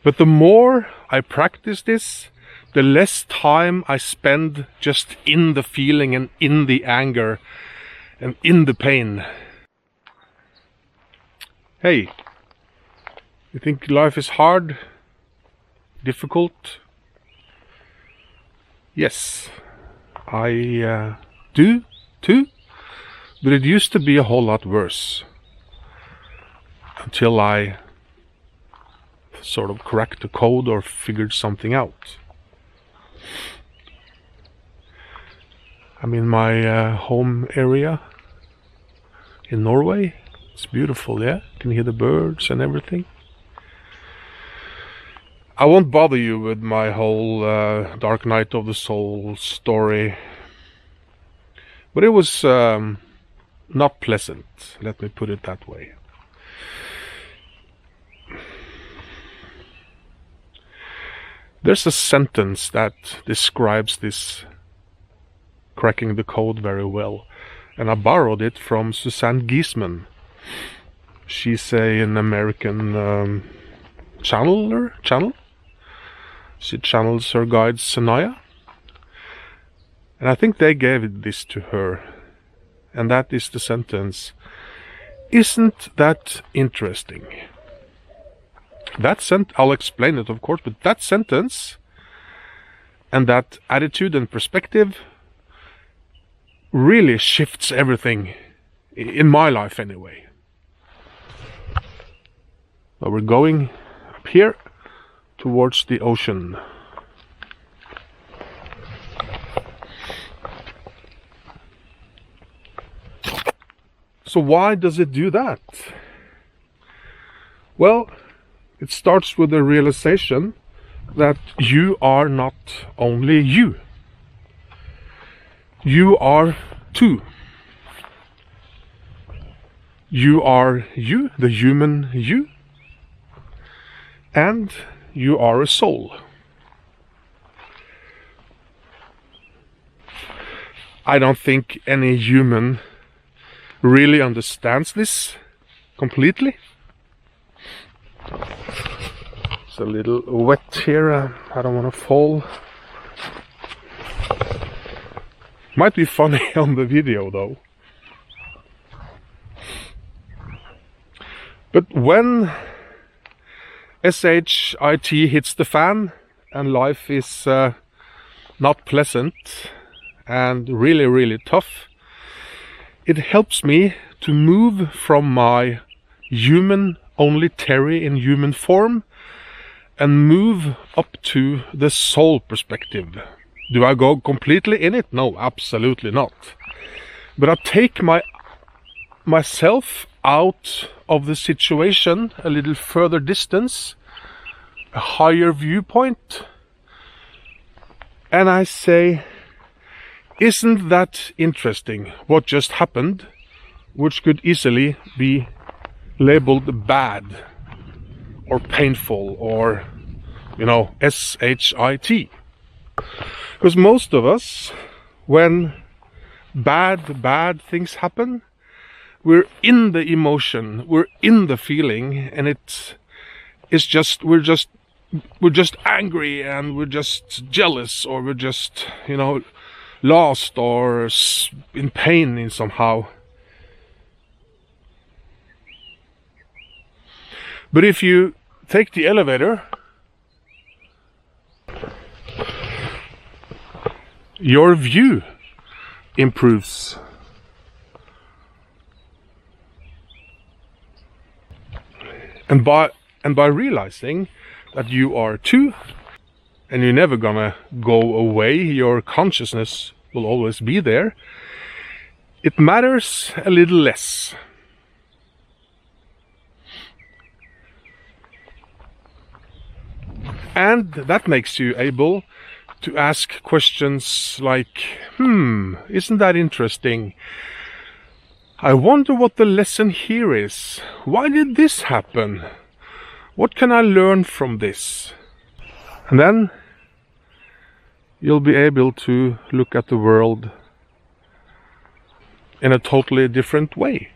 But the more I practice this, the less time I spend just in the feeling and in the anger and in the pain. Hey, you think life is hard? Difficult? Yes, I do too, but it used to be a whole lot worse. Until I sort of cracked the code or figured something out. I'm in my home area in Norway. It's beautiful, yeah? You can hear the birds and everything. I won't bother you with my whole Dark Night of the Soul story. But it was not pleasant, let me put it that way. There's a sentence that describes this cracking the code very well, and I borrowed it from Suzanne Giesemann. She's an American channel. She channels her guide Sanaya, and I think they gave this to her, and that is the sentence, "Isn't that interesting?" I'll explain it, of course, but that sentence and that attitude and perspective really shifts everything in my life anyway. So we're going up here towards the ocean. So why does it do that? Well, it starts with the realization that you are not only you. You are two. You are you, the human you, and you are a soul. I don't think any human really understands this completely. It's a little wet here, I don't want to fall. Might be funny on the video though. But when SHIT hits the fan and life is not pleasant and really, really tough, it helps me to move from my human, only Terry in human form, and move up to the soul perspective. Do I go completely in it? No, absolutely not. But I take myself out of the situation, a little further distance, a higher viewpoint, and I say, isn't that interesting what just happened, which could easily be labeled bad or painful or, SHIT. Because most of us, when bad things happen, we're in the emotion, we're in the feeling, and we're just angry, and we're just jealous, or we're just, lost or in pain in somehow. But if you take the elevator, your view improves. And by realizing that you are two, and you're never gonna go away, your consciousness will always be there, it matters a little less. And that makes you able to ask questions like, isn't that interesting? I wonder what the lesson here is. Why did this happen? What can I learn from this? And then you'll be able to look at the world in a totally different way.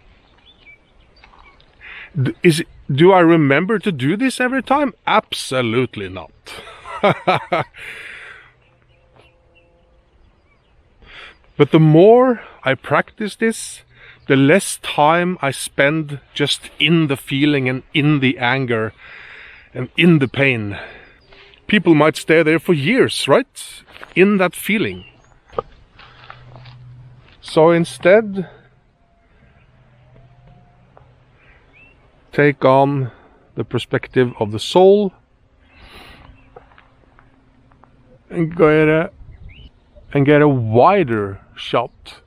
Do I remember to do this every time? Absolutely not. But the more I practice this, the less time I spend just in the feeling and in the anger and in the pain. People might stay there for years, right? In that feeling. So instead, take on the perspective of the soul and get a wider shot.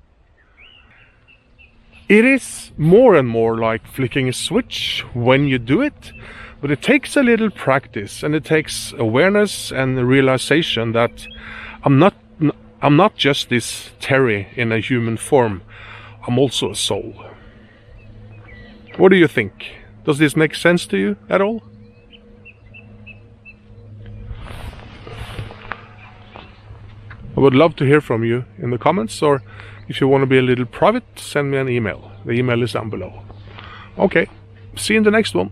It is more and more like flicking a switch when you do it, but it takes a little practice, and it takes awareness and the realization that I'm not just this Terry in a human form. I'm also a soul. What do you think? Does this make sense to you at all? I would love to hear from you in the comments, or if you want to be a little private, send me an email. The email is down below. Okay, see you in the next one.